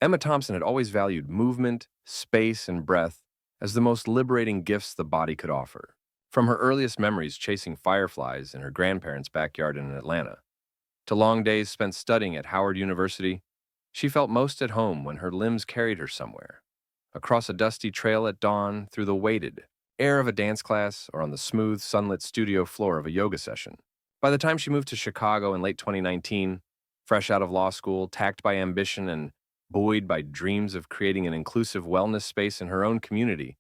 Emma Thompson had always valued movement, space, and breath as the most liberating gifts the body could offer. From her earliest memories chasing fireflies in her grandparents' backyard in Atlanta, to long days spent studying at Howard University, she felt most at home when her limbs carried her somewhere. Across a dusty trail at dawn, through the weighted air of a dance class, or on the smooth, sunlit studio floor of a yoga session. By the time she moved to Chicago in late 2019, fresh out of law school, tacked by ambition and buoyed by dreams of creating an inclusive wellness space in her own community,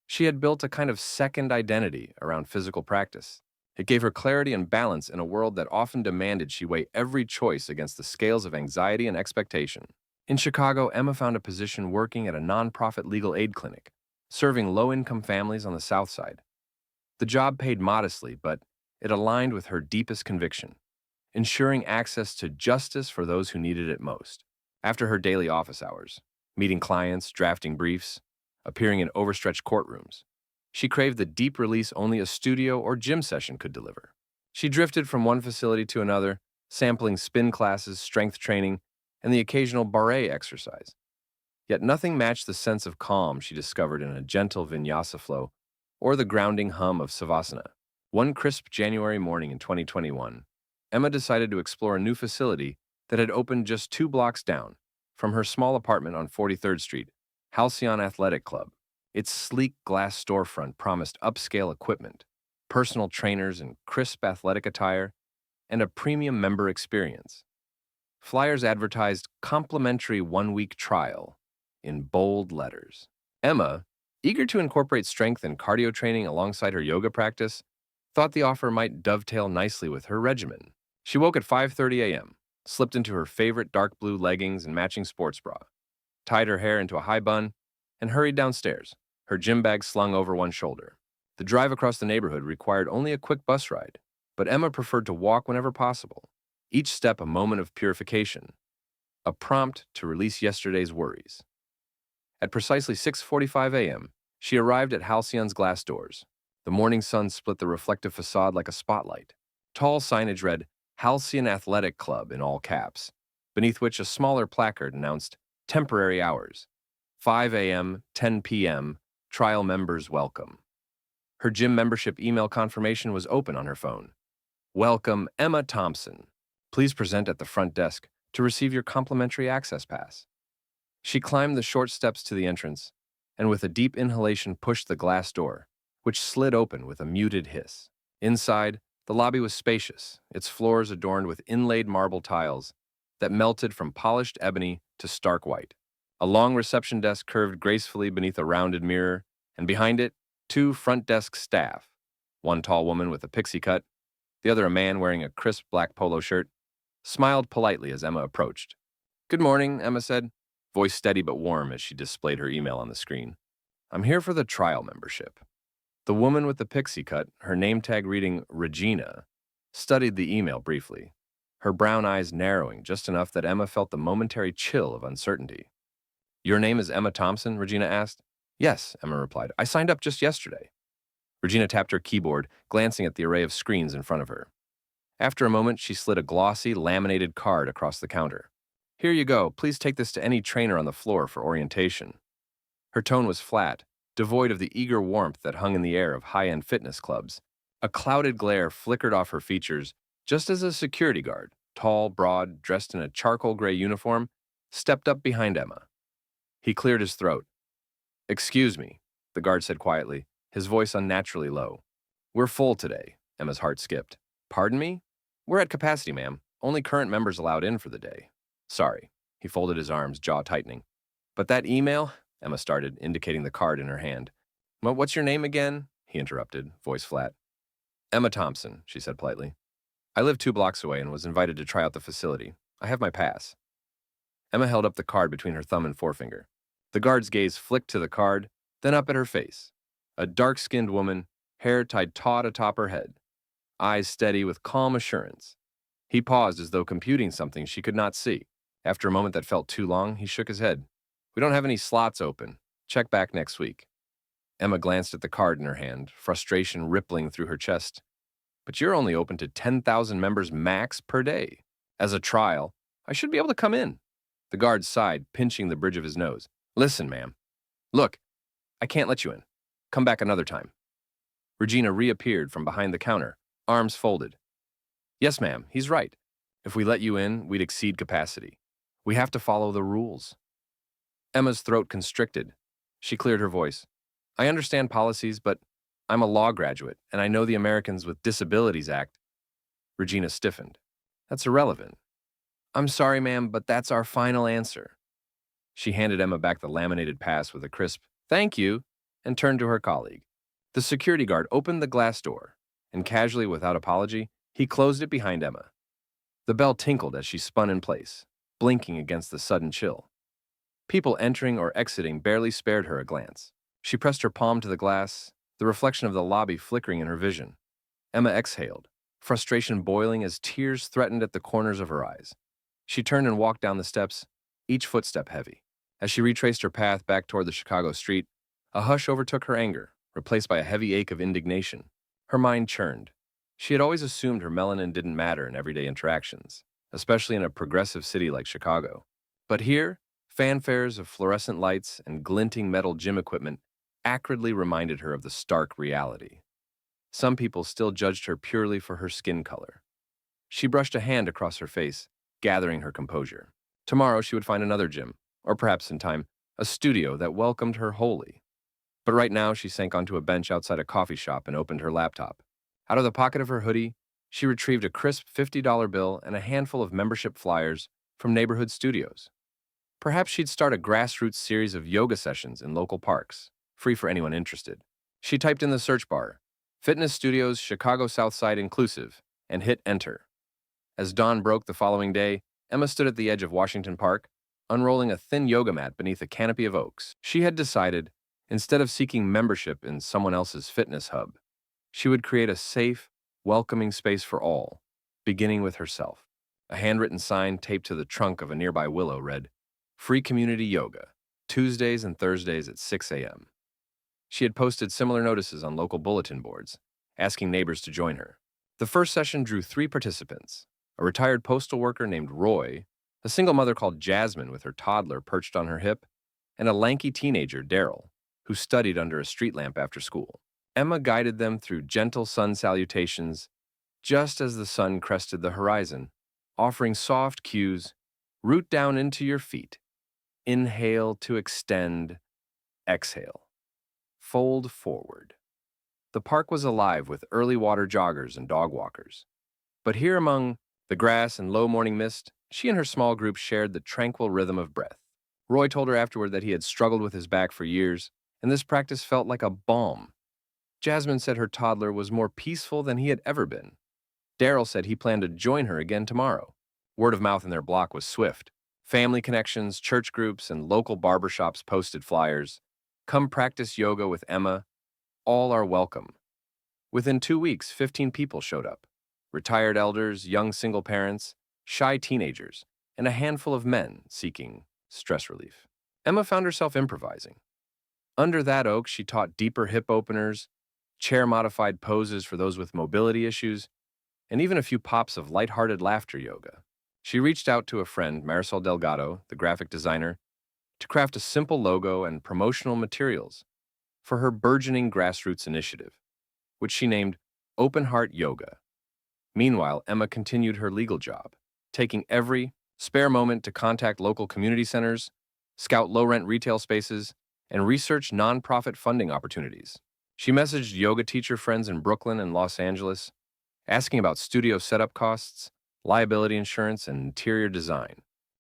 she had built a kind of second identity around physical practice. It gave her clarity and balance in a world that often demanded she weigh every choice against the scales of anxiety and expectation. In Chicago, Emma found a position working at a nonprofit legal aid clinic, serving low-income families on the South Side. The job paid modestly, but it aligned with her deepest conviction, ensuring access to justice for those who needed it most. After her daily office hours, meeting clients, drafting briefs, appearing in overstretched courtrooms, she craved the deep release only a studio or gym session could deliver. She drifted from one facility to another, sampling spin classes, strength training, and the occasional barre exercise. Yet nothing matched the sense of calm she discovered in a gentle vinyasa flow or the grounding hum of savasana. One crisp January morning in 2021, Emma decided to explore a new facility that had opened just 2 blocks down from her small apartment on 43rd Street, Halcyon Athletic Club. Its sleek glass storefront promised upscale equipment, personal trainers in crisp athletic attire, and a premium member experience. Flyers advertised complimentary one-week trial in bold letters. Emma, eager to incorporate strength and cardio training alongside her yoga practice, thought the offer might dovetail nicely with her regimen. She woke at 5:30 a.m., slipped into her favorite dark blue leggings and matching sports bra, tied her hair into a high bun, and hurried downstairs, her gym bag slung over one shoulder. The drive across the neighborhood required only a quick bus ride, but Emma preferred to walk whenever possible, each step a moment of purification, a prompt to release yesterday's worries. At precisely 6:45 a.m., she arrived at Halcyon's glass doors. The morning sun split the reflective facade like a spotlight. Tall signage read, Halcyon Athletic Club in all caps, beneath which a smaller placard announced temporary hours, 5 a.m., 10 p.m., trial members welcome. Her gym membership email confirmation was open on her phone. Welcome, Emma Thompson. Please present at the front desk to receive your complimentary access pass. She climbed the short steps to the entrance, and with a deep inhalation pushed the glass door, which slid open with a muted hiss. Inside, the lobby was spacious, its floors adorned with inlaid marble tiles that melted from polished ebony to stark white. A long reception desk curved gracefully beneath a rounded mirror, and behind it, 2 front desk staff, one tall woman with a pixie cut, the other a man wearing a crisp black polo shirt, smiled politely as Emma approached. Good morning, Emma said, voice steady but warm as she displayed her email on the screen. I'm here for the trial membership. The woman with the pixie cut, her name tag reading Regina, studied the email briefly, her brown eyes narrowing just enough that Emma felt the momentary chill of uncertainty. Your name is Emma Thompson? Regina asked. Yes, Emma replied. I signed up just yesterday. Regina tapped her keyboard, glancing at the array of screens in front of her. After a moment, she slid a glossy, laminated card across the counter. Here you go. Please take this to any trainer on the floor for orientation. Her tone was flat, devoid of the eager warmth that hung in the air of high-end fitness clubs. A clouded glare flickered off her features just as a security guard, tall, broad, dressed in a charcoal gray uniform, stepped up behind Emma. He cleared his throat. Excuse me, the guard said quietly, his voice unnaturally low. We're full today, Emma's heart skipped. Pardon me? We're at capacity, ma'am. Only current members allowed in for the day. Sorry. He folded his arms, jaw tightening. But that email, Emma started, indicating the card in her hand. What's your name again? He interrupted, voice flat. Emma Thompson, she said politely. I live 2 blocks away and was invited to try out the facility. I have my pass. Emma held up the card between her thumb and forefinger. The guard's gaze flicked to the card, then up at her face. A dark-skinned woman, hair tied taut atop her head, eyes steady with calm assurance. He paused as though computing something she could not see. After a moment that felt too long, he shook his head. We don't have any slots open. Check back next week. Emma glanced at the card in her hand, frustration rippling through her chest. But you're only open to 10,000 members max per day. As a trial, I should be able to come in. The guard sighed, pinching the bridge of his nose. Listen, ma'am. Look, I can't let you in. Come back another time. Regina reappeared from behind the counter, arms folded. Yes, ma'am, he's right. If we let you in, we'd exceed capacity. We have to follow the rules. Emma's throat constricted. She cleared her voice. I understand policies, but I'm a law graduate, and I know the Americans with Disabilities Act. Regina stiffened. That's irrelevant. I'm sorry, ma'am, but that's our final answer. She handed Emma back the laminated pass with a crisp, thank you, and turned to her colleague. The security guard opened the glass door, and casually, without apology, he closed it behind Emma. The bell tinkled as she spun in place, blinking against the sudden chill. People entering or exiting barely spared her a glance. She pressed her palm to the glass, the reflection of the lobby flickering in her vision. Emma exhaled, frustration boiling as tears threatened at the corners of her eyes. She turned and walked down the steps, each footstep heavy. As she retraced her path back toward the Chicago street, a hush overtook her anger, replaced by a heavy ache of indignation. Her mind churned. She had always assumed her melanin didn't matter in everyday interactions, especially in a progressive city like Chicago. But here, fanfares of fluorescent lights and glinting metal gym equipment acridly reminded her of the stark reality. Some people still judged her purely for her skin color. She brushed a hand across her face, gathering her composure. Tomorrow she would find another gym, or perhaps in time, a studio that welcomed her wholly. But right now she sank onto a bench outside a coffee shop and opened her laptop. Out of the pocket of her hoodie, she retrieved a crisp $50 bill and a handful of membership flyers from neighborhood studios. Perhaps she'd start a grassroots series of yoga sessions in local parks, free for anyone interested. She typed in the search bar, Fitness Studios Chicago Southside Inclusive, and hit enter. As dawn broke the following day, Emma stood at the edge of Washington Park, unrolling a thin yoga mat beneath a canopy of oaks. She had decided, instead of seeking membership in someone else's fitness hub, she would create a safe, welcoming space for all, beginning with herself. A handwritten sign taped to the trunk of a nearby willow read, Free Community Yoga, Tuesdays and Thursdays at 6 a.m. She had posted similar notices on local bulletin boards, asking neighbors to join her. The first session drew 3 participants, a retired postal worker named Roy, a single mother called Jasmine with her toddler perched on her hip, and a lanky teenager, Daryl, who studied under a street lamp after school. Emma guided them through gentle sun salutations just as the sun crested the horizon, offering soft cues, root down into your feet, inhale to extend, exhale, fold forward. The park was alive with early water joggers and dog walkers. But here among the grass and low morning mist, she and her small group shared the tranquil rhythm of breath. Roy told her afterward that he had struggled with his back for years, and this practice felt like a balm. Jasmine said her toddler was more peaceful than he had ever been. Daryl said he planned to join her again tomorrow. Word of mouth in their block was swift. Family connections, church groups, and local barbershops posted flyers. Come practice yoga with Emma. All are welcome. Within 2 weeks, 15 people showed up. Retired elders, young single parents, shy teenagers, and a handful of men seeking stress relief. Emma found herself improvising. Under that oak, she taught deeper hip openers, chair-modified poses for those with mobility issues, and even a few pops of lighthearted laughter yoga. She reached out to a friend, Marisol Delgado, the graphic designer, to craft a simple logo and promotional materials for her burgeoning grassroots initiative, which she named Open Heart Yoga. Meanwhile, Emma continued her legal job, taking every spare moment to contact local community centers, scout low-rent retail spaces, and research nonprofit funding opportunities. She messaged yoga teacher friends in Brooklyn and Los Angeles, asking about studio setup costs, liability insurance, and interior design.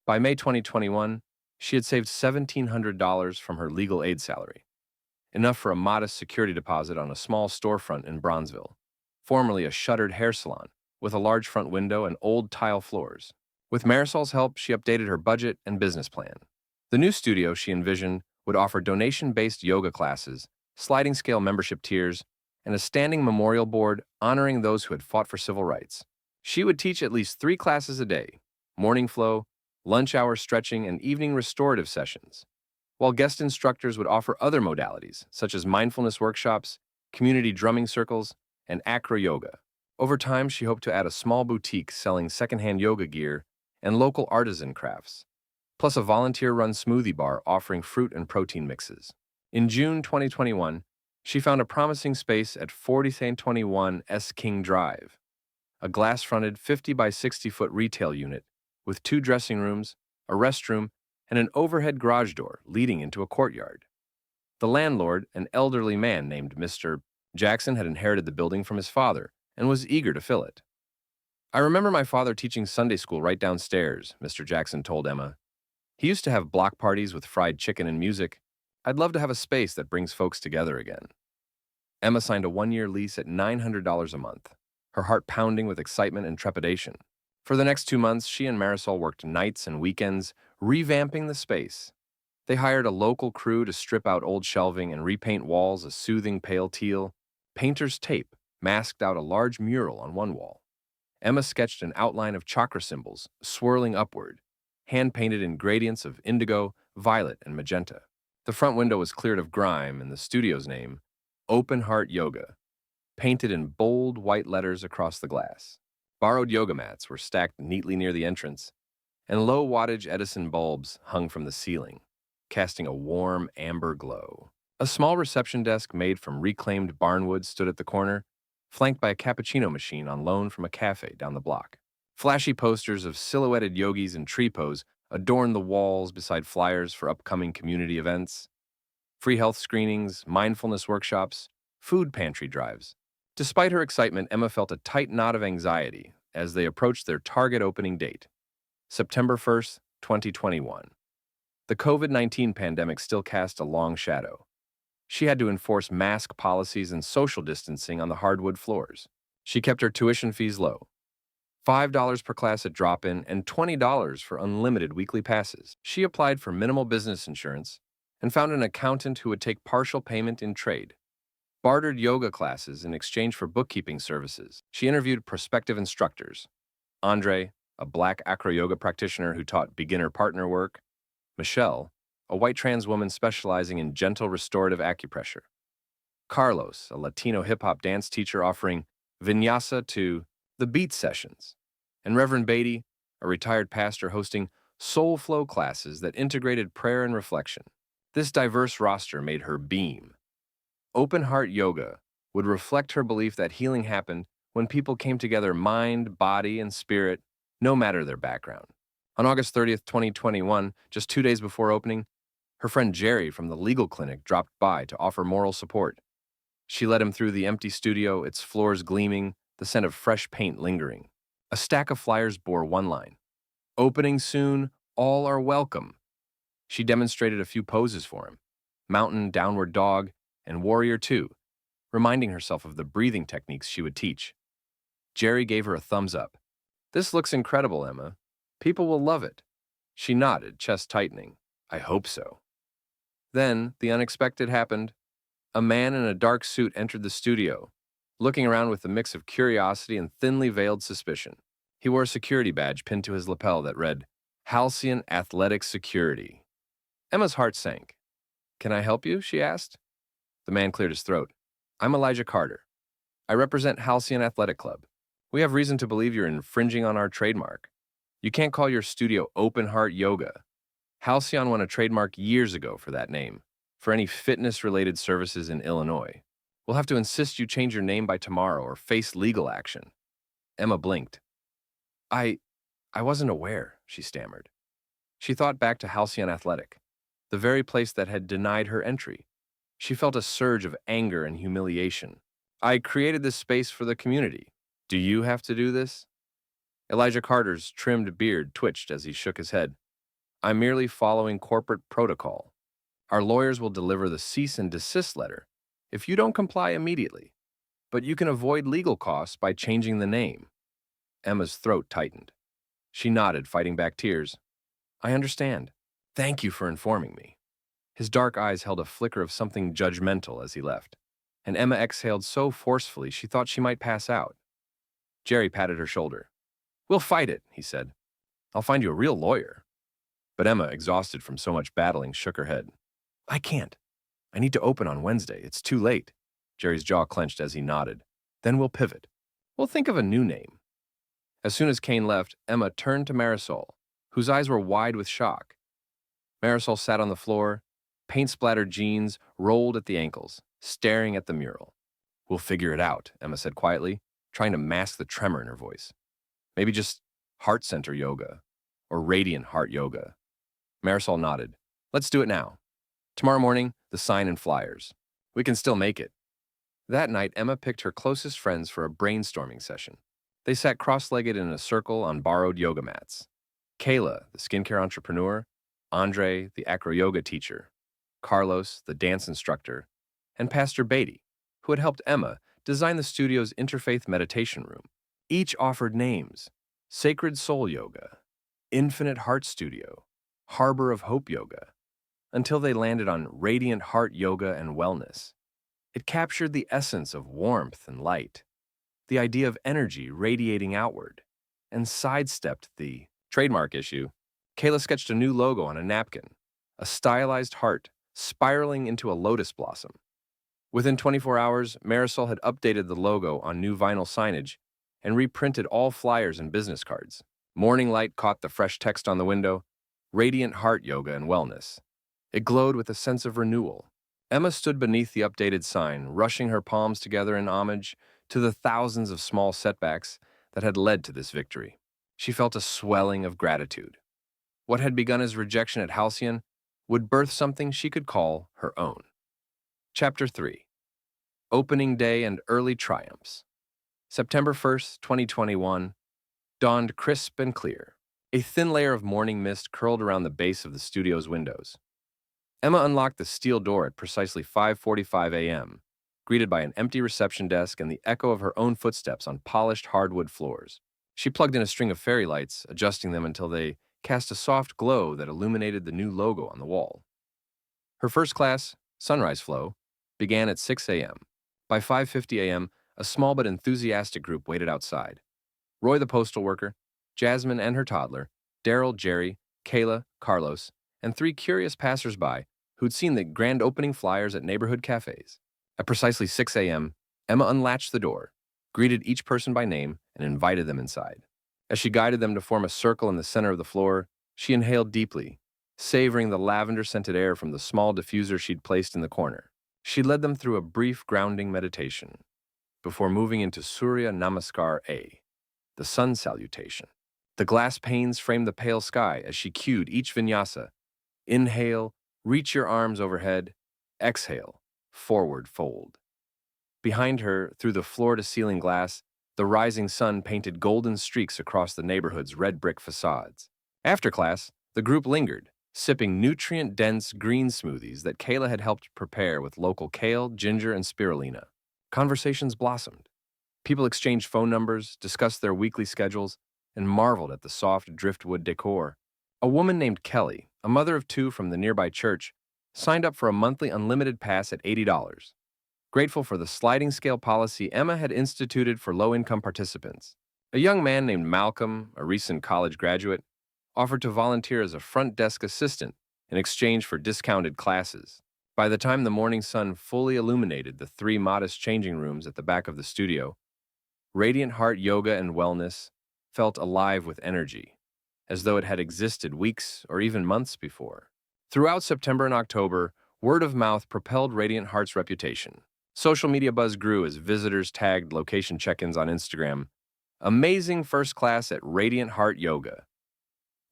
By May 2021, she had saved $1,700 from her legal aid salary, enough for a modest security deposit on a small storefront in Bronzeville, formerly a shuttered hair salon, with a large front window and old tile floors. With Marisol's help, she updated her budget and business plan. The new studio she envisioned would offer donation-based yoga classes, sliding-scale membership tiers, and a standing memorial board honoring those who had fought for civil rights. She would teach at least 3 classes a day, morning flow, lunch hour stretching, and evening restorative sessions, while guest instructors would offer other modalities, such as mindfulness workshops, community drumming circles, and acro yoga. Over time, she hoped to add a small boutique selling secondhand yoga gear and local artisan crafts. plus a volunteer-run smoothie bar offering fruit and protein mixes. In June 2021, she found a promising space at 4021 S. King Drive, a glass-fronted 50 by 60-foot retail unit with 2 dressing rooms, a restroom, and an overhead garage door leading into a courtyard. The landlord, an elderly man named Mr. Jackson, had inherited the building from his father and was eager to fill it. "I remember my father teaching Sunday school right downstairs," Mr. Jackson told Emma. "He used to have block parties with fried chicken and music. I'd love to have a space that brings folks together again." Emma signed a 1-year lease at $900 a month, her heart pounding with excitement and trepidation. For the next 2 months, she and Marisol worked nights and weekends, revamping the space. They hired a local crew to strip out old shelving and repaint walls a soothing pale teal. Painter's tape masked out a large mural on one wall. Emma sketched an outline of chakra symbols, swirling upward, hand-painted in gradients of indigo, violet, and magenta. The front window was cleared of grime and the studio's name, Open Heart Yoga, painted in bold white letters across the glass. Borrowed yoga mats were stacked neatly near the entrance, and low-wattage Edison bulbs hung from the ceiling, casting a warm amber glow. A small reception desk made from reclaimed barnwood stood at the corner, flanked by a cappuccino machine on loan from a cafe down the block. Flashy posters of silhouetted yogis in tree pose adorned the walls beside flyers for upcoming community events. Free health screenings, mindfulness workshops, food pantry drives. Despite her excitement, Emma felt a tight knot of anxiety as they approached their target opening date, September 1st, 2021. The COVID-19 pandemic still cast a long shadow. She had to enforce mask policies and social distancing on the hardwood floors. She kept her tuition fees low, $5 per class at drop-in and $20 for unlimited weekly passes. She applied for minimal business insurance and found an accountant who would take partial payment in trade. Bartered yoga classes in exchange for bookkeeping services. She interviewed prospective instructors. Andre, a black acro-yoga practitioner who taught beginner partner work. Michelle, a white trans woman specializing in gentle restorative acupressure. Carlos, a Latino hip-hop dance teacher offering vinyasa to the beat sessions. And Reverend Beatty, a retired pastor hosting soul flow classes that integrated prayer and reflection. This diverse roster made her beam. Open Heart Yoga would reflect her belief that healing happened when people came together mind, body, and spirit, no matter their background. On August 30th, 2021, just 2 days before opening, her friend Jerry from the legal clinic dropped by to offer moral support. She led him through the empty studio, its floors gleaming, the scent of fresh paint lingering. A stack of flyers bore one line, "Opening soon, all are welcome." She demonstrated a few poses for him, mountain, downward dog, and warrior two, reminding herself of the breathing techniques she would teach. Jerry gave her a thumbs up. "This looks incredible, Emma. People will love it." She nodded, chest tightening. "I hope so." Then, the unexpected happened. A man in a dark suit entered the studio, looking around with a mix of curiosity and thinly veiled suspicion. He wore a security badge pinned to his lapel that read, "Halcyon Athletic Security." Emma's heart sank. "Can I help you?" she asked. The man cleared his throat. "I'm Elijah Carter. I represent Halcyon Athletic Club. We have reason to believe you're infringing on our trademark. You can't call your studio Open Heart Yoga. Halcyon won a trademark years ago for that name, for any fitness-related services in Illinois. We'll have to insist you change your name by tomorrow or face legal action." Emma blinked. I wasn't aware," she stammered. She thought back to Halcyon Athletic, the very place that had denied her entry. She felt a surge of anger and humiliation. "I created this space for the community. Do you have to do this?" Elijah Carter's trimmed beard twitched as he shook his head. "I'm merely following corporate protocol. Our lawyers will deliver the cease and desist letter if you don't comply immediately, but you can avoid legal costs by changing the name." Emma's throat tightened. She nodded, fighting back tears. "I understand. Thank you for informing me." His dark eyes held a flicker of something judgmental as he left, and Emma exhaled so forcefully she thought she might pass out. Jerry patted her shoulder. "We'll fight it," he said. "I'll find you a real lawyer." But Emma, exhausted from so much battling, shook her head. "I can't. I need to open on Wednesday. It's too late." Jerry's jaw clenched as he nodded. "Then we'll pivot. We'll think of a new name." As soon as Kane left, Emma turned to Marisol, whose eyes were wide with shock. Marisol sat on the floor, paint-splattered jeans rolled at the ankles, staring at the mural. "We'll figure it out," Emma said quietly, trying to mask the tremor in her voice. "Maybe just heart center yoga, or radiant heart yoga." Marisol nodded. "Let's do it now. Tomorrow morning, the sign and flyers. We can still make it." That night, Emma picked her closest friends for a brainstorming session. They sat cross-legged in a circle on borrowed yoga mats. Kayla, the skincare entrepreneur, Andre, the acro-yoga teacher, Carlos, the dance instructor, and Pastor Beatty, who had helped Emma design the studio's interfaith meditation room. Each offered names: Sacred Soul Yoga, Infinite Heart Studio, Harbor of Hope Yoga, until they landed on Radiant Heart Yoga and Wellness. It captured the essence of warmth and light, the idea of energy radiating outward, and sidestepped the trademark issue. Kayla sketched a new logo on a napkin, a stylized heart spiraling into a lotus blossom. Within 24 hours, Marisol had updated the logo on new vinyl signage and reprinted all flyers and business cards. Morning light caught the fresh text on the window: Radiant Heart Yoga and Wellness. It glowed with a sense of renewal. Emma stood beneath the updated sign, rushing her palms together in homage to the thousands of small setbacks that had led to this victory. She felt a swelling of gratitude. What had begun as rejection at Halcyon would birth something she could call her own. Chapter 3. Opening Day and Early Triumphs. September 1st, 2021, dawned crisp and clear. A thin layer of morning mist curled around the base of the studio's windows. Emma unlocked the steel door at precisely 5:45 a.m., greeted by an empty reception desk and the echo of her own footsteps on polished hardwood floors. She plugged in a string of fairy lights, adjusting them until they cast a soft glow that illuminated the new logo on the wall. Her first class, Sunrise Flow, began at 6 a.m. By 5:50 a.m., a small but enthusiastic group waited outside. Roy the postal worker, Jasmine and her toddler, Daryl, Jerry, Kayla, Carlos, and 3 curious passersby who'd seen the grand opening flyers at neighborhood cafes. At precisely 6 a.m., Emma unlatched the door, greeted each person by name, and invited them inside. As she guided them to form a circle in the center of the floor, she inhaled deeply, savoring the lavender-scented air from the small diffuser she'd placed in the corner. She led them through a brief grounding meditation before moving into Surya Namaskar A, the sun salutation. The glass panes framed the pale sky as she cued each vinyasa. Inhale, reach your arms overhead. Exhale, forward fold. Behind her, through the floor-to-ceiling glass, the rising sun painted golden streaks across the neighborhood's red brick facades. After class, the group lingered, sipping nutrient-dense green smoothies that Kayla had helped prepare with local kale, ginger, and spirulina. Conversations blossomed. People exchanged phone numbers, discussed their weekly schedules, and marveled at the soft driftwood decor. A woman named Kelly, a mother of 2 from the nearby church, signed up for a monthly unlimited pass at $80. Grateful for the sliding scale policy Emma had instituted for low-income participants. A young man named Malcolm, a recent college graduate, offered to volunteer as a front desk assistant in exchange for discounted classes. By the time the morning sun fully illuminated the 3 modest changing rooms at the back of the studio, Radiant Heart Yoga and Wellness felt alive with energy, as though it had existed weeks or even months before. Throughout September and October, word of mouth propelled Radiant Heart's reputation. Social media buzz grew as visitors tagged location check-ins on Instagram. Amazing first class at Radiant Heart Yoga.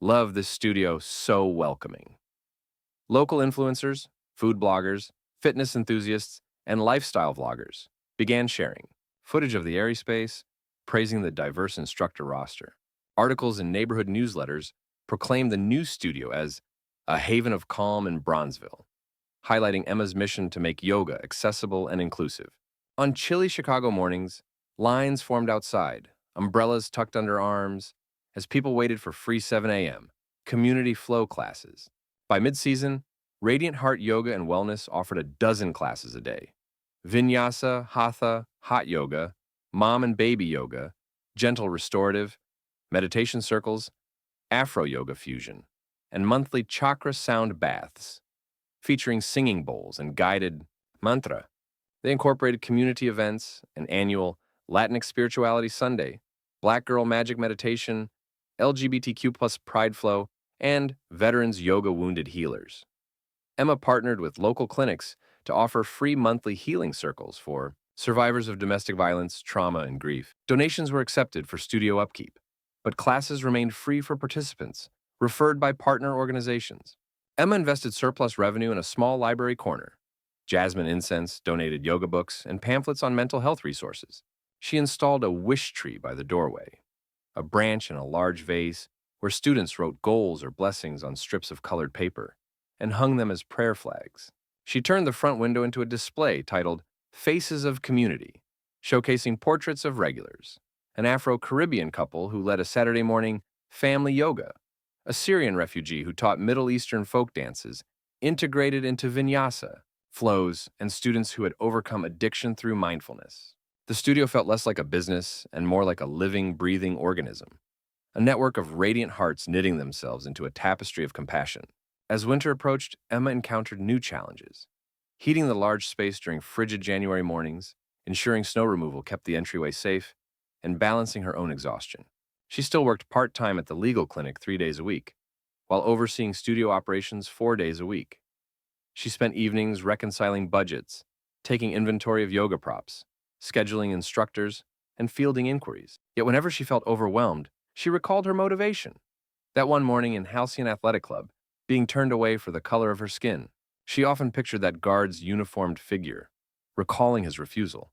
Love this studio, so welcoming. Local influencers, food bloggers, fitness enthusiasts, and lifestyle vloggers began sharing footage of the airy space, praising the diverse instructor roster. Articles in neighborhood newsletters proclaimed the new studio as a haven of calm in Bronzeville, highlighting Emma's mission to make yoga accessible and inclusive. On chilly Chicago mornings, lines formed outside, umbrellas tucked under arms, as people waited for free 7 a.m. community flow classes. By mid-season, Radiant Heart Yoga and Wellness offered a dozen classes a day. Vinyasa, Hatha, Hot Yoga, Mom and Baby Yoga, Gentle Restorative, meditation circles, Afro Yoga fusion, and monthly chakra sound baths, featuring singing bowls and guided mantra. They incorporated community events, an annual Latinx Spirituality Sunday, Black Girl Magic Meditation, LGBTQ+ Pride Flow, and Veterans Yoga Wounded Healers. Emma partnered with local clinics to offer free monthly healing circles for survivors of domestic violence, trauma, and grief. Donations were accepted for studio upkeep, but classes remained free for participants, referred by partner organizations. Emma invested surplus revenue in a small library corner. Jasmine incense, donated yoga books, and pamphlets on mental health resources. She installed a wish tree by the doorway, a branch in a large vase where students wrote goals or blessings on strips of colored paper and hung them as prayer flags. She turned the front window into a display titled Faces of Community, showcasing portraits of regulars, an Afro-Caribbean couple who led a Saturday morning family yoga, a Syrian refugee who taught Middle Eastern folk dances, integrated into vinyasa, flows, and students who had overcome addiction through mindfulness. The studio felt less like a business and more like a living, breathing organism, a network of radiant hearts knitting themselves into a tapestry of compassion. As winter approached, Emma encountered new challenges. Heating the large space during frigid January mornings, ensuring snow removal kept the entryway safe, and balancing her own exhaustion. She still worked part-time at the legal clinic 3 days a week, while overseeing studio operations 4 days a week. She spent evenings reconciling budgets, taking inventory of yoga props, scheduling instructors, and fielding inquiries. Yet whenever she felt overwhelmed, she recalled her motivation. That one morning in Halcyon Athletic Club, being turned away for the color of her skin. She often pictured that guard's uniformed figure, recalling his refusal,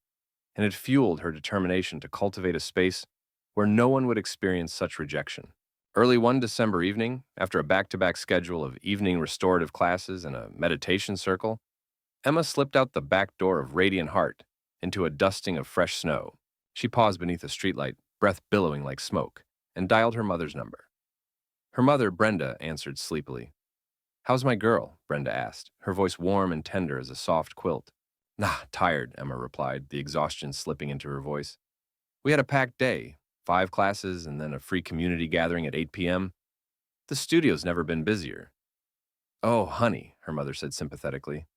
and it fueled her determination to cultivate a space where no one would experience such rejection. Early one December evening, after a back-to-back schedule of evening restorative classes and a meditation circle, Emma slipped out the back door of Radiant Heart into a dusting of fresh snow. She paused beneath a streetlight, breath billowing like smoke, and dialed her mother's number. Her mother, Brenda, answered sleepily. "How's my girl?" Brenda asked, her voice warm and tender as a soft quilt. "Nah, tired," Emma replied, the exhaustion slipping into her voice. "We had a packed day, 5 classes and then a free community gathering at 8 p.m. The studio's never been busier." "Oh, honey," her mother said sympathetically.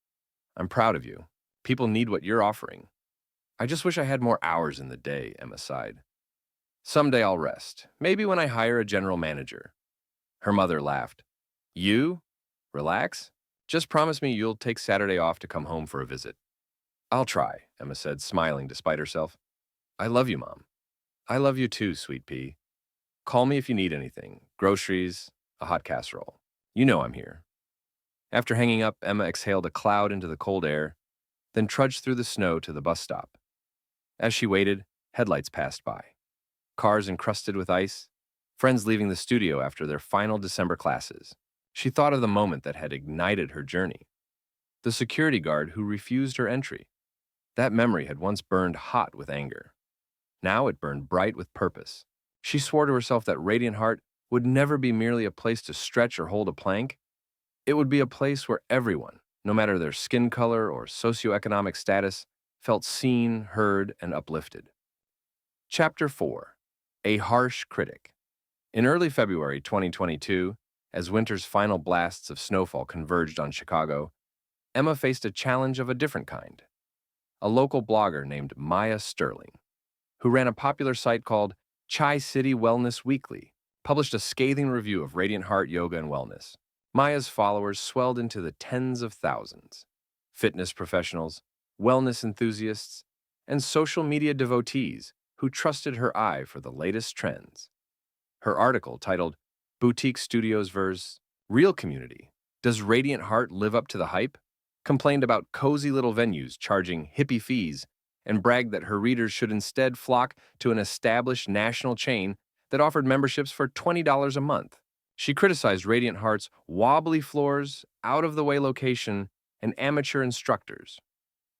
"I'm proud of you. People need what you're offering." "I just wish I had more hours in the day," Emma sighed. "Someday I'll rest, maybe when I hire a general manager." Her mother laughed. "You? Relax? Just promise me you'll take Saturday off to come home for a visit." "I'll try," Emma said, smiling despite herself. "I love you, Mom." "I love you too, sweet pea. Call me if you need anything. Groceries, a hot casserole. You know I'm here." After hanging up, Emma exhaled a cloud into the cold air, then trudged through the snow to the bus stop. As she waited, headlights passed by. Cars encrusted with ice, friends leaving the studio after their final December classes. She thought of the moment that had ignited her journey. The security guard who refused her entry. That memory had once burned hot with anger. Now it burned bright with purpose. She swore to herself that Radiant Heart would never be merely a place to stretch or hold a plank. It would be a place where everyone, no matter their skin color or socioeconomic status, felt seen, heard, and uplifted. Chapter 4. A Harsh Critic. In early February 2022, as winter's final blasts of snowfall converged on Chicago, Emma faced a challenge of a different kind. A local blogger named Maya Sterling, who ran a popular site called Chai City Wellness Weekly, published a scathing review of Radiant Heart Yoga and Wellness. Maya's followers swelled into the tens of thousands. Fitness professionals, wellness enthusiasts, and social media devotees who trusted her eye for the latest trends. Her article, titled Boutique Studios vs. Real Community, Does Radiant Heart Live Up to the Hype?, complained about cozy little venues charging hippie fees and bragged that her readers should instead flock to an established national chain that offered memberships for $20 a month. She criticized Radiant Heart's wobbly floors, out-of-the-way location, and amateur instructors.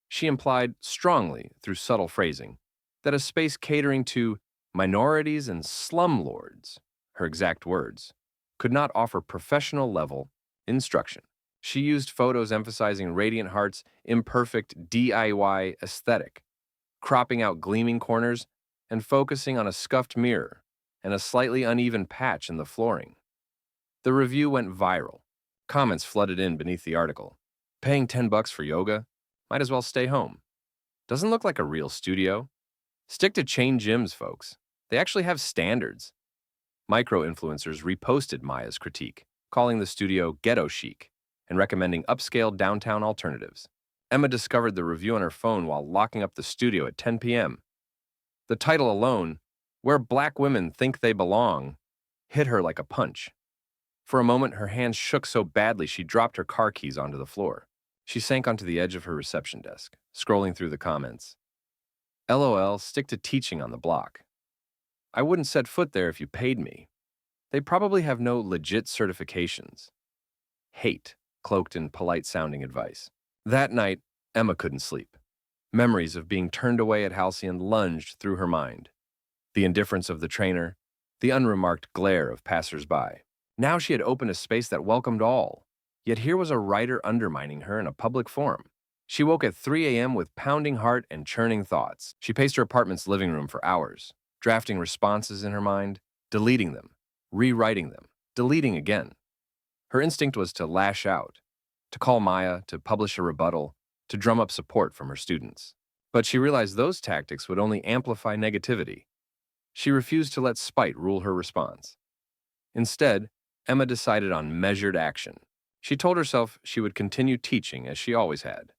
She implied strongly, through subtle phrasing, that a space catering to minorities and slumlords, her exact words, could not offer professional-level instruction. She used photos emphasizing Radiant Heart's imperfect DIY aesthetic, cropping out gleaming corners and focusing on a scuffed mirror and a slightly uneven patch in the flooring. The review went viral. Comments flooded in beneath the article. "Paying $10 for yoga? Might as well stay home. Doesn't look like a real studio. Stick to chain gyms, folks. They actually have standards." Micro-influencers reposted Maya's critique, calling the studio ghetto chic and recommending upscale downtown alternatives. Emma discovered the review on her phone while locking up the studio at 10 p.m. The title alone, Where Black Women Think They Belong, hit her like a punch. For a moment, her hands shook so badly she dropped her car keys onto the floor. She sank onto the edge of her reception desk, scrolling through the comments. LOL, stick to teaching on the block. I wouldn't set foot there if you paid me. They probably have no legit certifications. Hate, cloaked in polite-sounding advice. That night, Emma couldn't sleep. Memories of being turned away at Halcyon lunged through her mind. The indifference of the trainer, the unremarked glare of passers-by. Now she had opened a space that welcomed all, yet here was a writer undermining her in a public forum. She woke at 3 a.m. with pounding heart and churning thoughts. She paced her apartment's living room for hours, drafting responses in her mind, deleting them, rewriting them, deleting again. Her instinct was to lash out, to call Maya, to publish a rebuttal, to drum up support from her students. But she realized those tactics would only amplify negativity. She refused to let spite rule her response. Instead, Emma decided on measured action. She told herself she would continue teaching as she always had,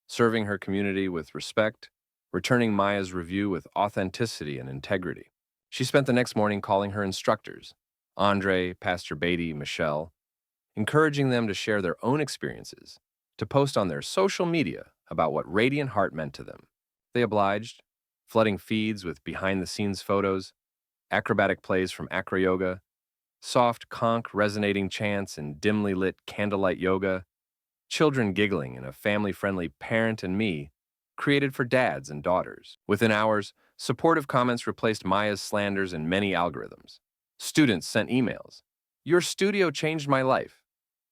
serving her community with respect, returning Maya's review with authenticity and integrity. She spent the next morning calling her instructors, Andre, Pastor Beatty, Michelle, encouraging them to share their own experiences, to post on their social media about what Radiant Heart meant to them. They obliged, flooding feeds with behind-the-scenes photos, acrobatic plays from acro yoga, soft conch resonating chants in dimly lit candlelight yoga, children giggling in a family-friendly Parent and Me created for dads and daughters. Within hours, supportive comments replaced Maya's slanders and many algorithms. Students sent emails. Your studio changed my life.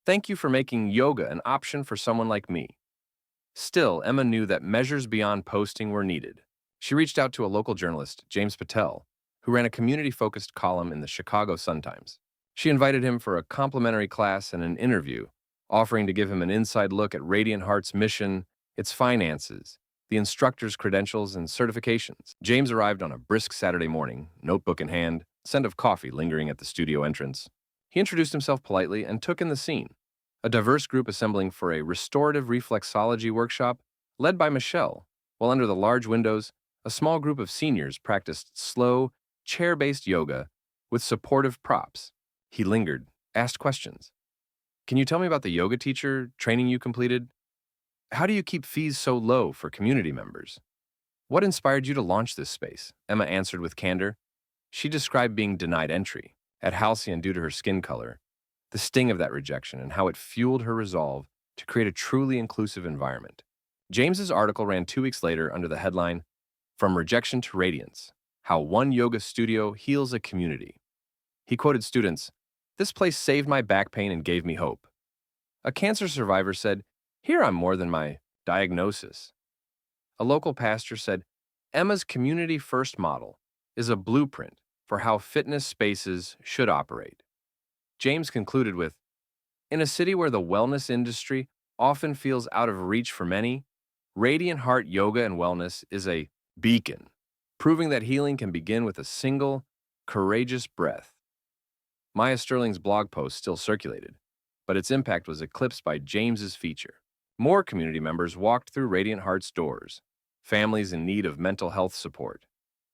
Thank you for making yoga an option for someone like me. Still, Emma knew that measures beyond posting were needed. She reached out to a local journalist, James Patel, who ran a community-focused column in the Chicago Sun-Times. She invited him for a complimentary class and an interview, offering to give him an inside look at Radiant Heart's mission, its finances, the instructor's credentials, and certifications. James arrived on a brisk Saturday morning, notebook in hand, scent of coffee lingering at the studio entrance. He introduced himself politely and took in the scene. A diverse group assembling for a restorative reflexology workshop led by Michelle, while under the large windows, a small group of seniors practiced slow, chair-based yoga with supportive props. He lingered, asked questions. Can you tell me about the yoga teacher training you completed? How do you keep fees so low for community members? What inspired you to launch this space? Emma answered with candor. She described being denied entry at Halcyon due to her skin color, the sting of that rejection, and how it fueled her resolve to create a truly inclusive environment. James's article ran 2 weeks later under the headline, From Rejection to Radiance, How One Yoga Studio Heals a Community. He quoted students, "This place saved my back pain and gave me hope." A cancer survivor said, "Here I'm more than my diagnosis." A local pastor said, "Emma's community-first model is a blueprint for how fitness spaces should operate." James concluded with, "In a city where the wellness industry often feels out of reach for many, Radiant Heart Yoga and Wellness is a beacon, proving that healing can begin with a single, courageous breath." Maya Sterling's blog post still circulated, but its impact was eclipsed by James's feature. More community members walked through Radiant Heart's doors, families in need of mental health support,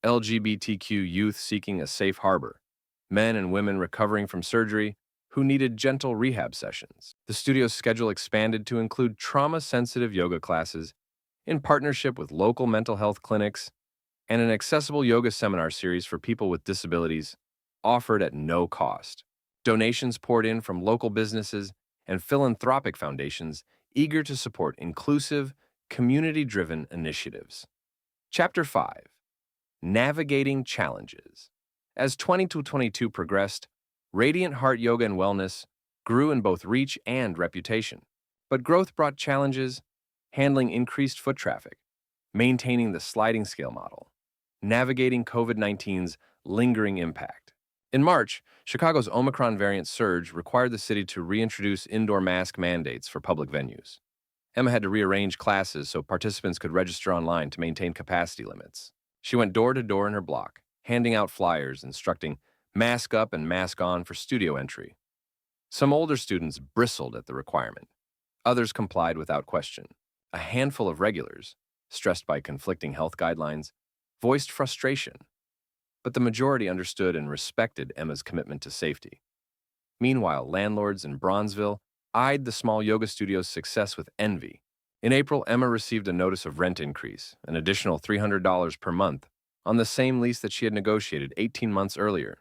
LGBTQ youth seeking a safe harbor, men and women recovering from surgery who needed gentle rehab sessions. The studio's schedule expanded to include trauma-sensitive yoga classes in partnership with local mental health clinics and an accessible yoga seminar series for people with disabilities offered at no cost. Donations poured in from local businesses and philanthropic foundations eager to support inclusive, community-driven initiatives. Chapter 5. Navigating Challenges. As 2022 progressed, Radiant Heart Yoga and Wellness grew in both reach and reputation. But growth brought challenges, handling increased foot traffic, maintaining the sliding scale model, navigating COVID-19's lingering impact. In March, Chicago's Omicron variant surge required the city to reintroduce indoor mask mandates for public venues. Emma had to rearrange classes so participants could register online to maintain capacity limits. She went door to door in her block, handing out flyers instructing mask up and mask on for studio entry. Some older students bristled at the requirement. Others complied without question. A handful of regulars, stressed by conflicting health guidelines, voiced frustration, but the majority understood and respected Emma's commitment to safety. Meanwhile, landlords in Bronzeville eyed the small yoga studio's success with envy. In April, Emma received a notice of rent increase, an additional $300 per month, on the same lease that she had negotiated 18 months earlier.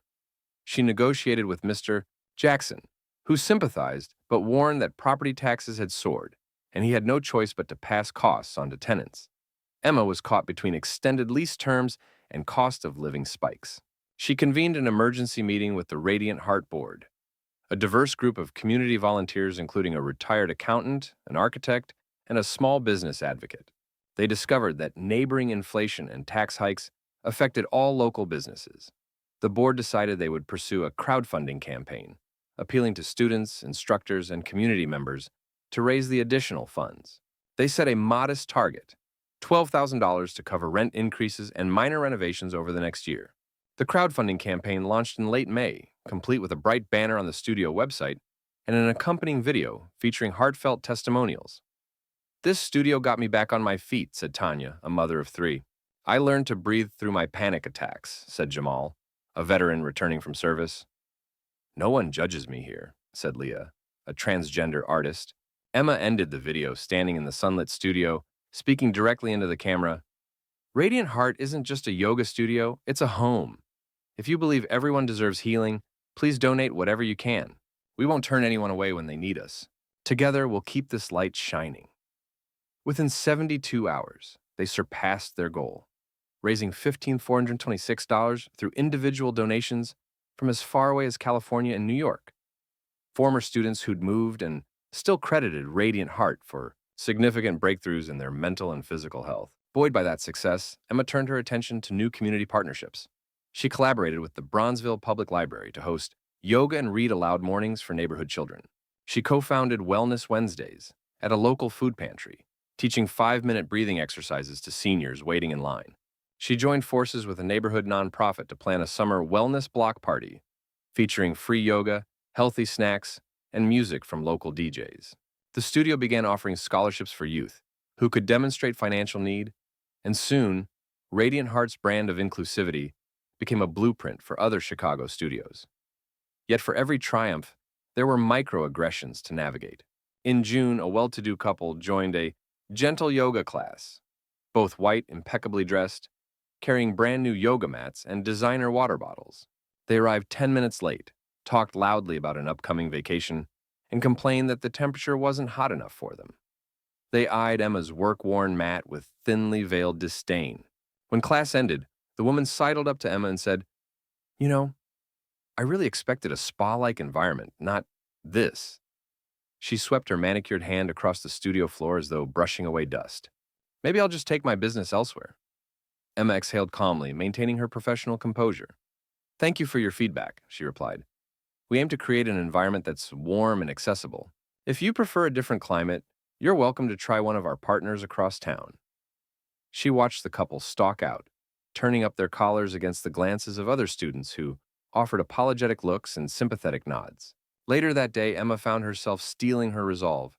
She negotiated with Mr. Jackson, who sympathized but warned that property taxes had soared, and he had no choice but to pass costs on to tenants. Emma was caught between extended lease terms and cost of living spikes. She convened an emergency meeting with the Radiant Heart Board, a diverse group of community volunteers including a retired accountant, an architect, and a small business advocate. They discovered that neighboring inflation and tax hikes affected all local businesses. The board decided they would pursue a crowdfunding campaign, appealing to students, instructors, and community members to raise the additional funds. They set a modest target, $12,000 to cover rent increases and minor renovations over the next year. The crowdfunding campaign launched in late May, complete with a bright banner on the studio website and an accompanying video featuring heartfelt testimonials. "This studio got me back on my feet," said Tanya, a mother of 3. "I learned to breathe through my panic attacks," said Jamal, a veteran returning from service. "No one judges me here," said Leah, a transgender artist. Emma ended the video standing in the sunlit studio, speaking directly into the camera. "Radiant Heart isn't just a yoga studio, it's a home. If you believe everyone deserves healing, please donate whatever you can. We won't turn anyone away when they need us. Together, we'll keep this light shining." Within 72 hours, they surpassed their goal, raising $15,426 through individual donations from as far away as California and New York. Former students who'd moved and still credited Radiant Heart for significant breakthroughs in their mental and physical health. Buoyed by that success, Emma turned her attention to new community partnerships. She collaborated with the Bronzeville Public Library to host yoga and read aloud mornings for neighborhood children. She co-founded Wellness Wednesdays at a local food pantry, teaching 5-minute breathing exercises to seniors waiting in line. She joined forces with a neighborhood nonprofit to plan a summer wellness block party, featuring free yoga, healthy snacks, and music from local DJs. The studio began offering scholarships for youth who could demonstrate financial need, and soon, Radiant Heart's brand of inclusivity became a blueprint for other Chicago studios. Yet for every triumph, there were microaggressions to navigate. In June, a well-to-do couple joined a gentle yoga class, both white, impeccably dressed, carrying brand new yoga mats and designer water bottles. They arrived 10 minutes late, talked loudly about an upcoming vacation, and complained that the temperature wasn't hot enough for them. They eyed Emma's work-worn mat with thinly veiled disdain. When class ended, the woman sidled up to Emma and said, "You know, I really expected a spa-like environment, not this." She swept her manicured hand across the studio floor as though brushing away dust. "Maybe I'll just take my business elsewhere." Emma exhaled calmly, maintaining her professional composure. "Thank you for your feedback," she replied. "We aim to create an environment that's warm and accessible. If you prefer a different climate, you're welcome to try one of our partners across town." She watched the couple stalk out, turning up their collars against the glances of other students who offered apologetic looks and sympathetic nods. Later that day, Emma found herself steeling her resolve.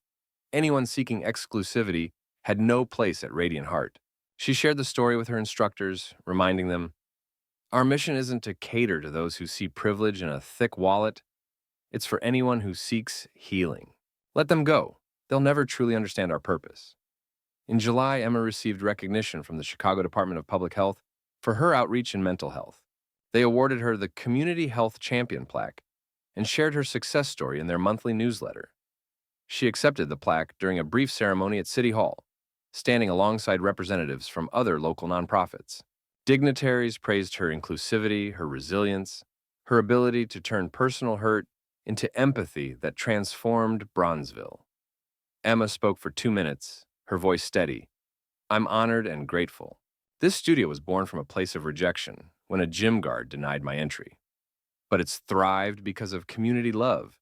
Anyone seeking exclusivity had no place at Radiant Heart. She shared the story with her instructors, reminding them, "Our mission isn't to cater to those who see privilege in a thick wallet. It's for anyone who seeks healing. Let them go. They'll never truly understand our purpose." In July, Emma received recognition from the Chicago Department of Public Health for her outreach in mental health. They awarded her the Community Health Champion plaque and shared her success story in their monthly newsletter. She accepted the plaque during a brief ceremony at City Hall, standing alongside representatives from other local nonprofits. Dignitaries praised her inclusivity, her resilience, her ability to turn personal hurt into empathy that transformed Bronzeville. Emma spoke for 2 minutes, her voice steady. "I'm honored and grateful. This studio was born from a place of rejection when a gym guard denied my entry. But it's thrived because of community love.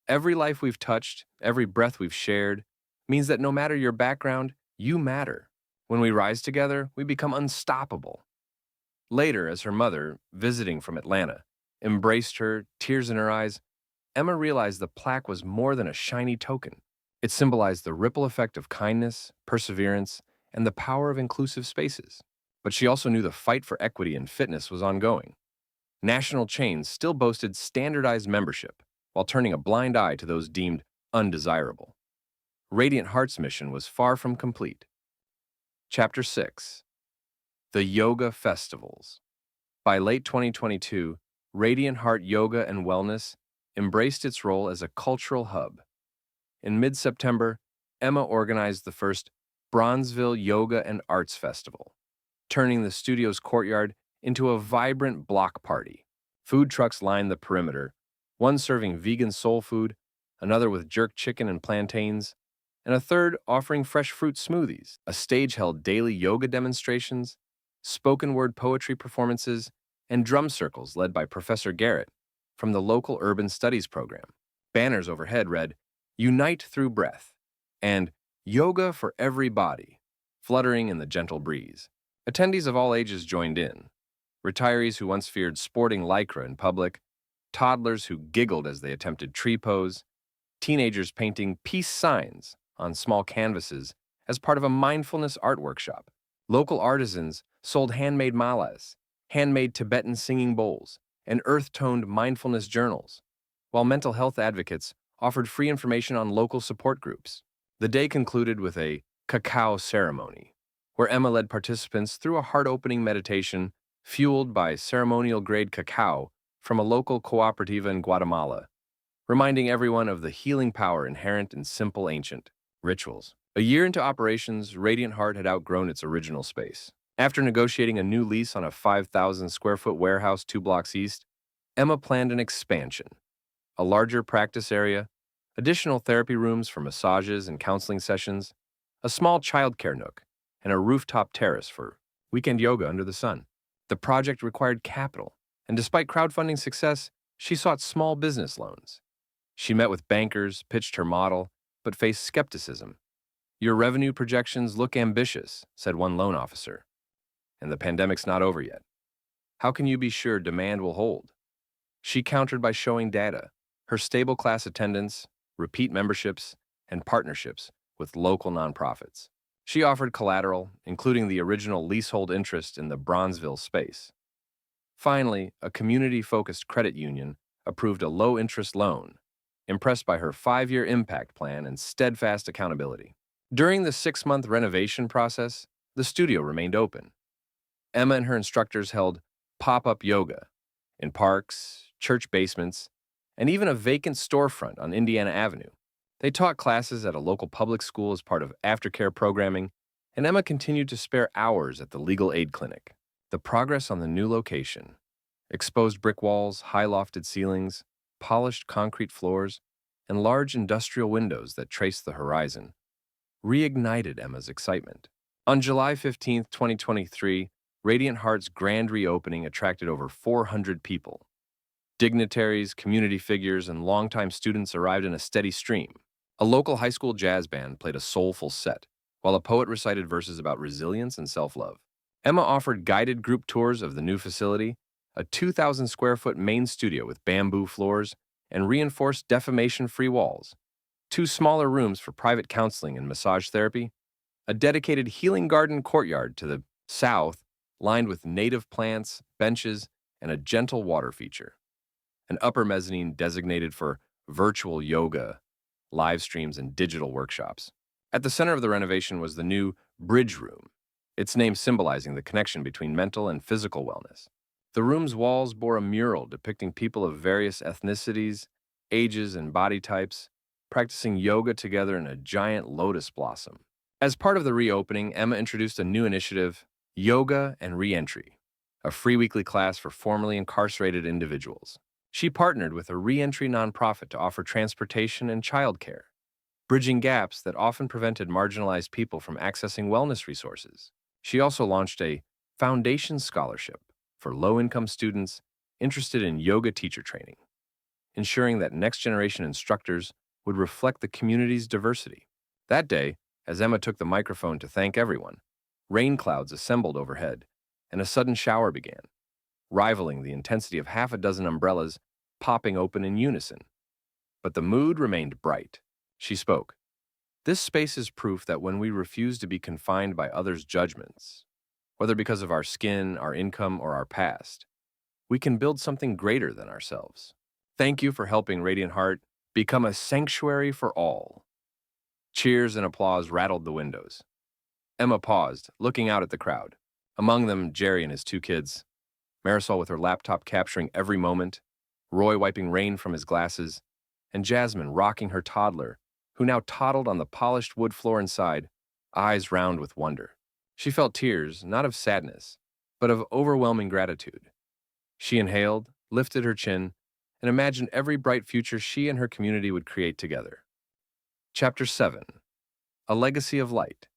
Every life we've touched, every breath we've shared, means that no matter your background, you matter. When we rise together, we become unstoppable." Later, as her mother, visiting from Atlanta, embraced her, tears in her eyes, Emma realized the plaque was more than a shiny token. It symbolized the ripple effect of kindness, perseverance, and the power of inclusive spaces. But she also knew the fight for equity in fitness was ongoing. National chains still boasted standardized membership, while turning a blind eye to those deemed undesirable. Radiant Heart's mission was far from complete. Chapter 6. The Yoga Festivals. By late 2022, Radiant Heart Yoga and Wellness embraced its role as a cultural hub. In mid-September, Emma organized the first Bronzeville Yoga and Arts Festival, turning the studio's courtyard into a vibrant block party. Food trucks lined the perimeter, one serving vegan soul food, another with jerk chicken and plantains, and a third offering fresh fruit smoothies. A stage held daily yoga demonstrations, spoken word poetry performances, and drum circles led by Professor Garrett from the local Urban Studies program. Banners overhead read, "Unite through breath," and "Yoga for every body," fluttering in the gentle breeze. Attendees of all ages joined in. Retirees who once feared sporting lycra in public, toddlers who giggled as they attempted tree pose, teenagers painting peace signs on small canvases as part of a mindfulness art workshop. Local artisans sold handmade malas, handmade Tibetan singing bowls, and earth-toned mindfulness journals, while mental health advocates offered free information on local support groups. The day concluded with a cacao ceremony, where Emma led participants through a heart-opening meditation fueled by ceremonial-grade cacao from a local cooperativa in Guatemala, reminding everyone of the healing power inherent in simple ancient rituals. A year into operations, Radiant Heart had outgrown its original space. After negotiating a new lease on a 5,000-square-foot warehouse 2 blocks east, Emma planned an expansion. A larger practice area, additional therapy rooms for massages and counseling sessions, a small childcare nook, and a rooftop terrace for weekend yoga under the sun. The project required capital, and despite crowdfunding success, she sought small business loans. She met with bankers, pitched her model, but faced skepticism. "Your revenue projections look ambitious," said one loan officer, "and the pandemic's not over yet. How can you be sure demand will hold?" She countered by showing data, her stable class attendance, repeat memberships, and partnerships with local nonprofits. She offered collateral, including the original leasehold interest in the Bronzeville space. Finally, a community-focused credit union approved a low-interest loan, impressed by her 5-year impact plan and steadfast accountability. During the 6-month renovation process, the studio remained open. Emma and her instructors held pop-up yoga in parks, church basements, and even a vacant storefront on Indiana Avenue. They taught classes at a local public school as part of aftercare programming, and Emma continued to spare hours at the legal aid clinic. The progress on the new location, exposed brick walls, high lofted ceilings, polished concrete floors, and large industrial windows that traced the horizon, reignited Emma's excitement. On July 15, 2023, Radiant Heart's grand reopening attracted over 400 people. Dignitaries, community figures, and longtime students arrived in a steady stream. A local high school jazz band played a soulful set, while a poet recited verses about resilience and self-love. Emma offered guided group tours of the new facility, a 2,000-square-foot main studio with bamboo floors and reinforced defamation-free walls, 2 smaller rooms for private counseling and massage therapy, a dedicated healing garden courtyard to the south lined with native plants, benches, and a gentle water feature, an upper mezzanine designated for virtual yoga, live streams, and digital workshops. At the center of the renovation was the new Bridge Room, its name symbolizing the connection between mental and physical wellness. The room's walls bore a mural depicting people of various ethnicities, ages, and body types, practicing yoga together in a giant lotus blossom. As part of the reopening, Emma introduced a new initiative, Yoga and Reentry, a free weekly class for formerly incarcerated individuals. She partnered with a reentry nonprofit to offer transportation and childcare, bridging gaps that often prevented marginalized people from accessing wellness resources. She also launched a foundation scholarship for low-income students interested in yoga teacher training, ensuring that next-generation instructors would reflect the community's diversity. That day, as Emma took the microphone to thank everyone, rain clouds assembled overhead, and a sudden shower began, rivaling the intensity of half a dozen umbrellas popping open in unison. but the mood remained bright. She spoke. This space is proof that when we refuse to be confined by others' judgments, whether because of our skin, our income, or our past, we can build something greater than ourselves. Thank you for helping Radiant Heart become a sanctuary for all. Cheers and applause rattled the windows. Emma paused, looking out at the crowd. Among them, Jerry and his two kids, Marisol with her laptop capturing every moment, Roy wiping rain from his glasses, and Jasmine rocking her toddler, who now toddled on the polished wood floor inside, eyes round with wonder. She felt tears, not of sadness, but of overwhelming gratitude. She inhaled, lifted her chin, and imagined every bright future she and her community would create together. Chapter 7. A Legacy of Light.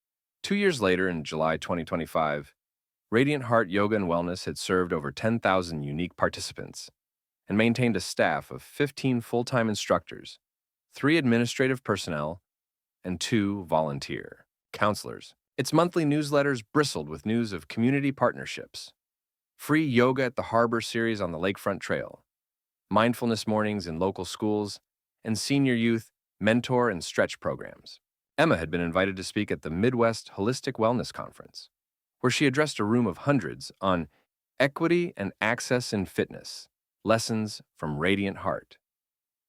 2 years later, in July 2025, Radiant Heart Yoga and Wellness had served over 10,000 unique participants and maintained a staff of 15 full-time instructors, 3 administrative personnel, and 2 volunteer counselors. Its monthly newsletters bristled with news of community partnerships, free yoga at the Harbor series on the Lakefront Trail, mindfulness mornings in local schools, and senior youth mentor and stretch programs. Emma had been invited to speak at the Midwest Holistic Wellness Conference, where she addressed a room of hundreds on equity and access in fitness, lessons from Radiant Heart.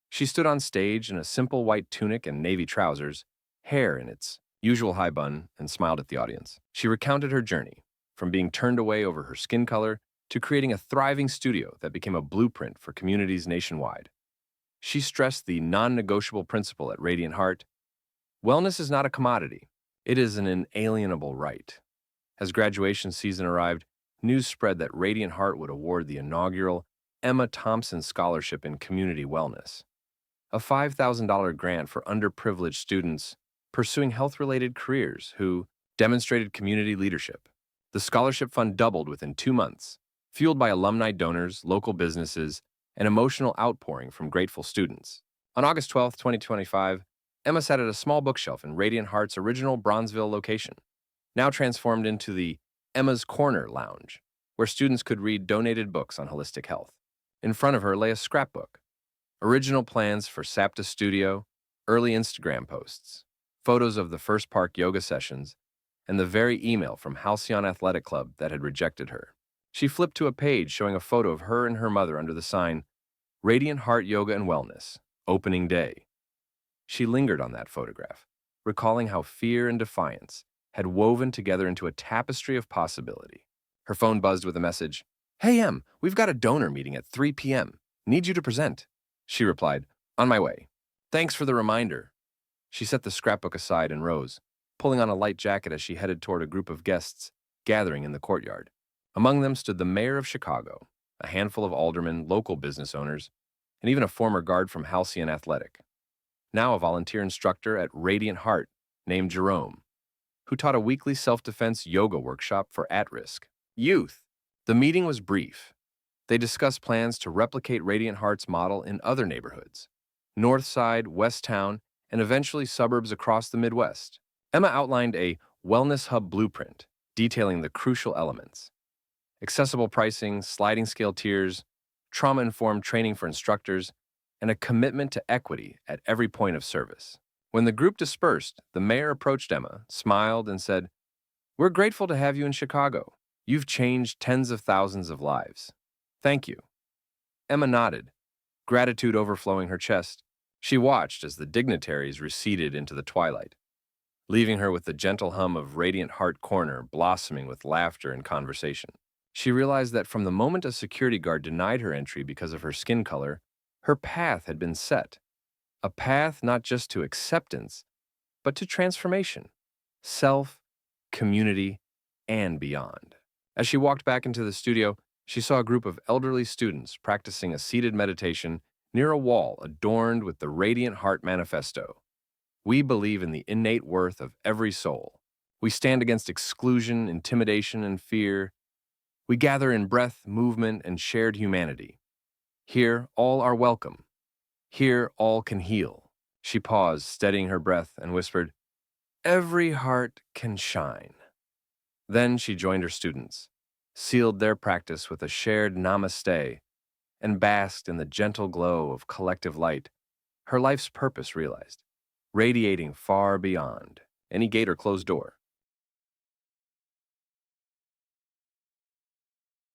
She stood on stage in a simple white tunic and navy trousers, hair in its usual high bun, and smiled at the audience. She recounted her journey, from being turned away over her skin color to creating a thriving studio that became a blueprint for communities nationwide. She stressed the non-negotiable principle at Radiant Heart: wellness is not a commodity, it is an inalienable right. As graduation season arrived, news spread that Radiant Heart would award the inaugural Emma Thompson Scholarship in Community Wellness, a $5,000 grant for underprivileged students pursuing health-related careers who demonstrated community leadership. The scholarship fund doubled within 2 months, fueled by alumni donors, local businesses, and emotional outpouring from grateful students. On August 12, 2025, Emma sat at a small bookshelf in Radiant Heart's original Bronzeville location, now transformed into the Emma's Corner Lounge, where students could read donated books on holistic health. In front of her lay a scrapbook, original plans for SAPTA Studio, early Instagram posts, photos of the first park yoga sessions, and the very email from Halcyon Athletic Club that had rejected her. She flipped to a page showing a photo of her and her mother under the sign, Radiant Heart Yoga and Wellness, Opening Day. She lingered on that photograph, recalling how fear and defiance had woven together into a tapestry of possibility. Her phone buzzed with a message. "Hey, Em, we've got a donor meeting at 3 p.m. Need you to present." She replied, "On my way. Thanks for the reminder." She set the scrapbook aside and rose, pulling on a light jacket as she headed toward a group of guests gathering in the courtyard. Among them stood the mayor of Chicago, a handful of aldermen, local business owners, and even a former guard from Halcyon Athletic, now a volunteer instructor at Radiant Heart named Jerome, who taught a weekly self-defense yoga workshop for at-risk youth. The meeting was brief. They discussed plans to replicate Radiant Heart's model in other neighborhoods, North Side, West Town, and eventually suburbs across the Midwest. Emma outlined a wellness hub blueprint detailing the crucial elements: accessible pricing, sliding scale tiers, trauma-informed training for instructors, and a commitment to equity at every point of service. When the group dispersed, the mayor approached Emma, smiled, and said, "We're grateful to have you in Chicago. You've changed tens of thousands of lives. Thank you." Emma nodded, gratitude overflowing her chest. She watched as the dignitaries receded into the twilight, leaving her with the gentle hum of Radiant Heart Corner blossoming with laughter and conversation. She realized that from the moment a security guard denied her entry because of her skin color, her path had been set. A path not just to acceptance, but to transformation, self, community, and beyond. As she walked back into the studio, she saw a group of elderly students practicing a seated meditation near a wall adorned with the Radiant Heart Manifesto. "We believe in the innate worth of every soul. We stand against exclusion, intimidation, and fear. We gather in breath, movement, and shared humanity. Here, all are welcome. Here, all can heal." She paused, steadying her breath, and whispered, "Every heart can shine." Then she joined her students, sealed their practice with a shared namaste, and basked in the gentle glow of collective light, her life's purpose realized, radiating far beyond any gate or closed door.